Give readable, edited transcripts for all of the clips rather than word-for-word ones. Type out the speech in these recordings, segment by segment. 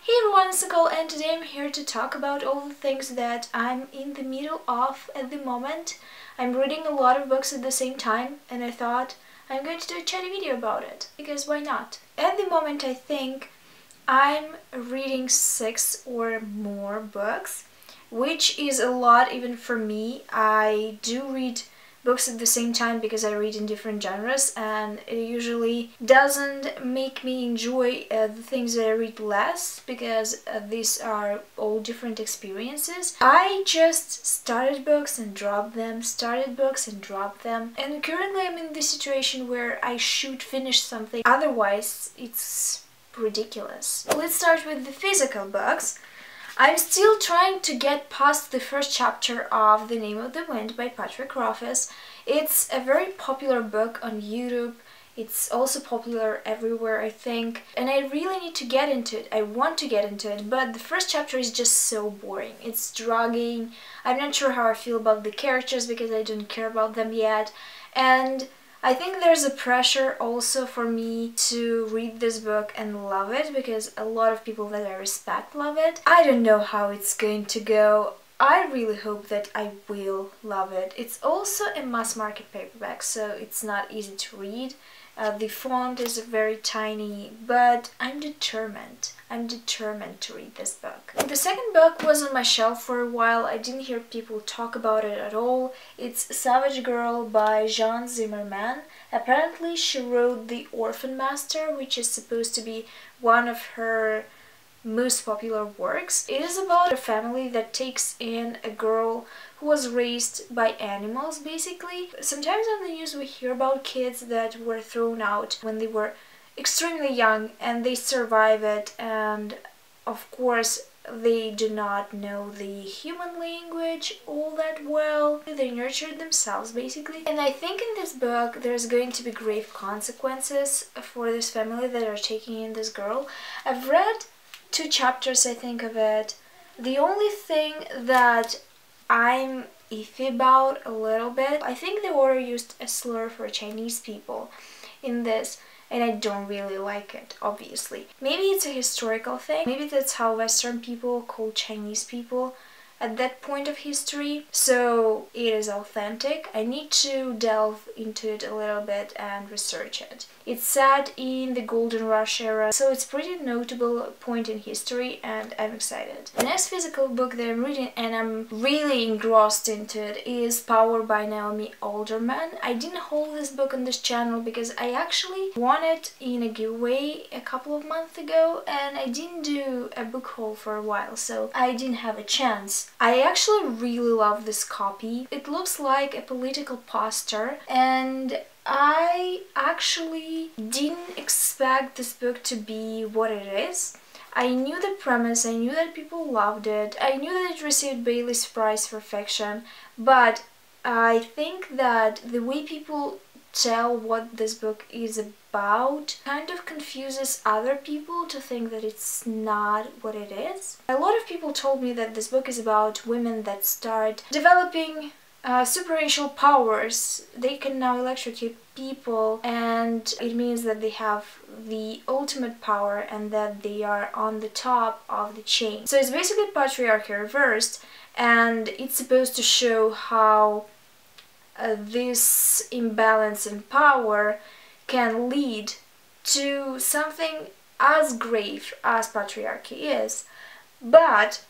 Hey everyone, it's Nicole, and today I'm here to talk about all the things that I'm in the middle of at the moment. I'm reading a lot of books at the same time, and I thought I'm going to do a chatty video about it, because why not? At the moment I think I'm reading 6 or more books, which is a lot even for me. I do read books at the same time because I read in different genres, and it usually doesn't make me enjoy the things that I read less, because these are all different experiences. I just started books and dropped them, started books and dropped them, and currently I'm in this situation where I should finish something, otherwise it's ridiculous. Let's start with the physical books. I'm still trying to get past the first chapter of The Name of the Wind by Patrick Rothfuss. It's a very popular book on YouTube. It's also popular everywhere, I think, and I really need to get into it. I want to get into it, but the first chapter is just so boring. It's dragging. I'm not sure how I feel about the characters because I don't care about them yet, and I think there's a pressure also for me to read this book and love it, because a lot of people that I respect love it. I don't know how it's going to go. I really hope that I will love it. It's also a mass market paperback, so it's not easy to read. The font is very tiny, but I'm determined. I'm determined to read this book. The second book was on my shelf for a while. I didn't hear people talk about it at all. It's Savage Girl by Jean Zimmerman. Apparently she wrote The Orphan Master, which is supposed to be one of her most popular works. It is about a family that takes in a girl who was raised by animals, basically. Sometimes on the news we hear about kids that were thrown out when they were extremely young and they survive it, and of course they do not know the human language all that well. They nurtured themselves, basically. And I think in this book there's going to be grave consequences for this family that are taking in this girl. I've read 2 chapters, I think, of it. The only thing that I'm iffy about a little bit, I think the author used a slur for Chinese people in this, and I don't really like it, obviously. Maybe it's a historical thing, maybe that's how Western people call Chinese people at that point of history, so it is authentic. I need to delve into it a little bit and research it. It's set in the Golden Rush era, so it's a pretty notable point in history, and I'm excited. The next physical book that I'm reading, and I'm really engrossed into it, is Power by Naomi Alderman. I didn't hold this book on this channel because I actually won it in a giveaway a couple of months ago, and I didn't do a book haul for a while, so I didn't have a chance. I actually really love this copy. It looks like a political poster, and I actually didn't expect this book to be what it is. I knew the premise, I knew that people loved it, I knew that it received Bailey's Prize for Fiction, but I think that the way people tell what this book is about kind of confuses other people to think that it's not what it is. A lot of people told me that this book is about women that start developing supernatural powers. They can now electrocute people, and it means that they have the ultimate power and that they are on the top of the chain. So it's basically patriarchy reversed, and it's supposed to show how this imbalance in power can lead to something as grave as patriarchy is. But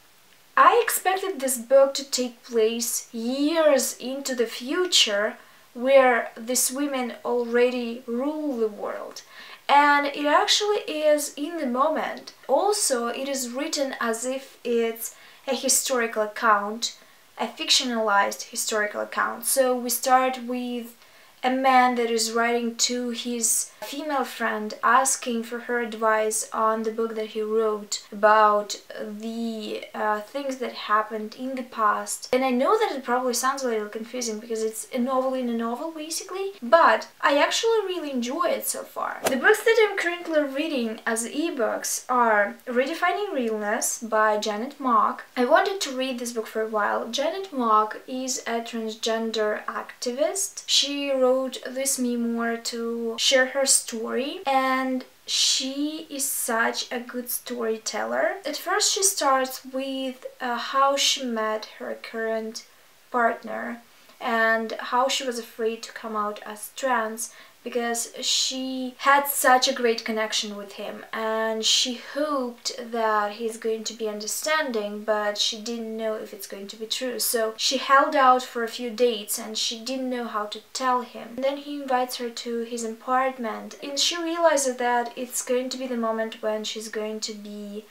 I expected this book to take place years into the future, where these women already rule the world. And it actually is in the moment. Also, it is written as if it's a historical account, a fictionalized historical account. So we start with a man that is writing to his female friend, asking for her advice on the book that he wrote about the things that happened in the past. And I know that it probably sounds a little confusing because it's a novel in a novel, basically, but I actually really enjoy it so far. The books that I'm currently reading as ebooks are Redefining Realness by Janet Mock. I wanted to read this book for a while. Janet Mock is a transgender activist. She wrote this memoir to share her story, and she is such a good storyteller. At first she starts with how she met her current partner and how she was afraid to come out as trans because she had such a great connection with him and she hoped that he's going to be understanding, but she didn't know if it's going to be true. So she held out for a few dates and she didn't know how to tell him. And then he invites her to his apartment and she realizes that it's going to be the moment when she's going to be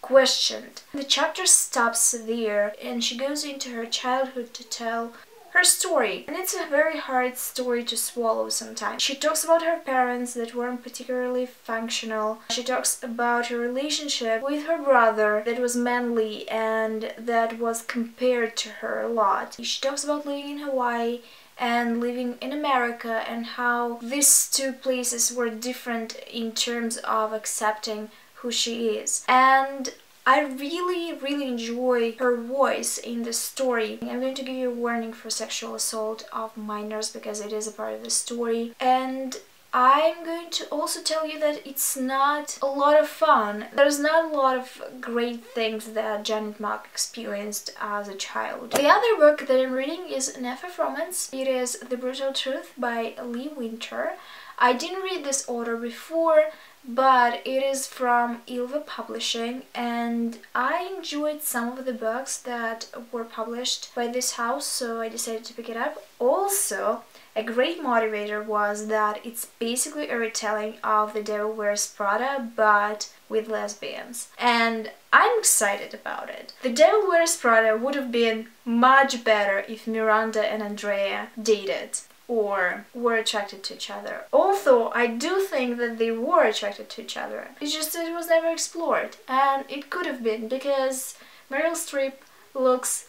questioned. The chapter stops there and she goes into her childhood to tell her story, and it's a very hard story to swallow sometimes. She talks about her parents that weren't particularly functional. She talks about her relationship with her brother that was manly and that was compared to her a lot. She talks about living in Hawaii and living in America and how these two places were different in terms of accepting who she is. And I really enjoy her voice in the story. I'm going to give you a warning for sexual assault of minors because it is a part of the story. And I'm going to also tell you that it's not a lot of fun. There's not a lot of great things that Janet Mock experienced as a child. The other book that I'm reading is an FF romance. It is The Brutal Truth by Lee Winter. I didn't read this author before, but it is from Ilva Publishing and I enjoyed some of the books that were published by this house, so I decided to pick it up. Also, a great motivator was that it's basically a retelling of The Devil Wears Prada but with lesbians, and I'm excited about it. The Devil Wears Prada would have been much better if Miranda and Andrea dated or were attracted to each other. Although I do think that they were attracted to each other. It's just that it was never explored. And it could have been because Meryl Streep looks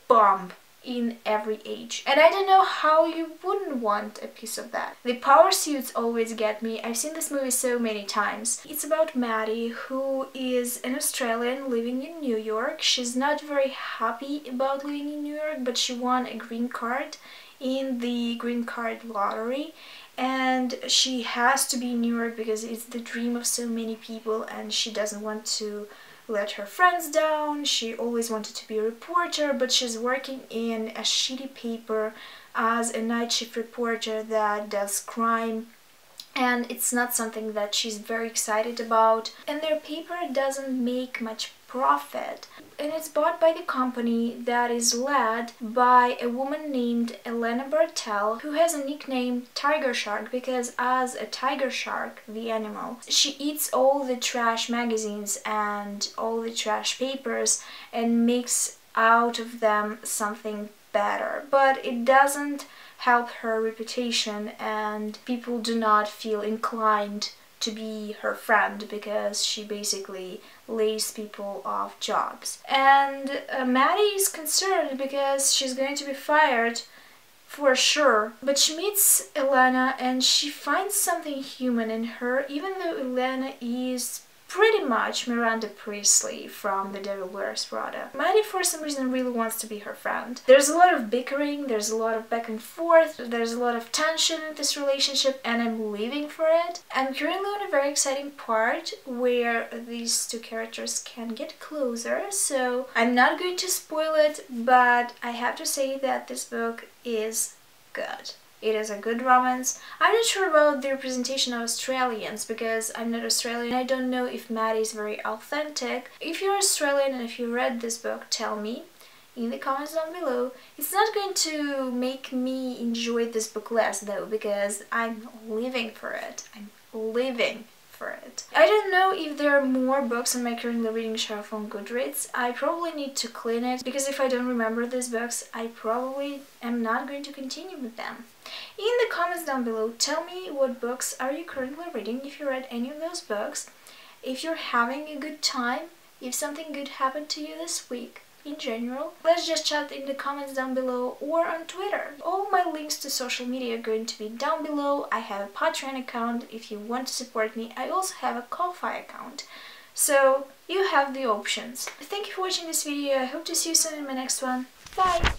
bomb in every age. And I don't know how you wouldn't want a piece of that. The power suits always get me. I've seen this movie so many times. It's about Maddie, who is an Australian living in New York. She's not very happy about living in New York, but she won a green card in the green card lottery and she has to be in New York because it's the dream of so many people and she doesn't want to let her friends down. She always wanted to be a reporter, but she's working in a shitty paper as a night shift reporter that does crime, and it's not something that she's very excited about, and their paper doesn't make much profit, and it's bought by the company that is led by a woman named Elena Bartel, who has a nickname Tiger Shark because as a tiger shark, the animal, she eats all the trash magazines and all the trash papers and makes out of them something better, but it doesn't help her reputation and people do not feel inclined to be her friend because she basically lays people off jobs. And Maddie is concerned because she's going to be fired for sure, but she meets Elena and she finds something human in her, even though Elena is pretty much Miranda Priestley from The Devil Wears Prada. Maddie for some reason really wants to be her friend. There's a lot of bickering, there's a lot of back and forth, there's a lot of tension in this relationship and I'm living for it. I'm currently on a very exciting part where these two characters can get closer, so I'm not going to spoil it, but I have to say that this book is good. It is a good romance. I'm not sure about the representation of Australians because I'm not Australian. I don't know if Maddie is very authentic. If you're Australian and if you read this book, tell me in the comments down below. It's not going to make me enjoy this book less though because I'm living for it. I'm living for it. I don't know if there are more books on my currently reading shelf on Goodreads. I probably need to clean it because if I don't remember these books, I probably am not going to continue with them. In the comments down below, tell me what books are you currently reading, if you read any of those books, if you're having a good time, if something good happened to you this week. In general, let's just chat in the comments down below or on Twitter. All my links to social media are going to be down below. I have a Patreon account if you want to support me. I also have a Ko-Fi account. So you have the options. Thank you for watching this video. I hope to see you soon in my next one. Bye!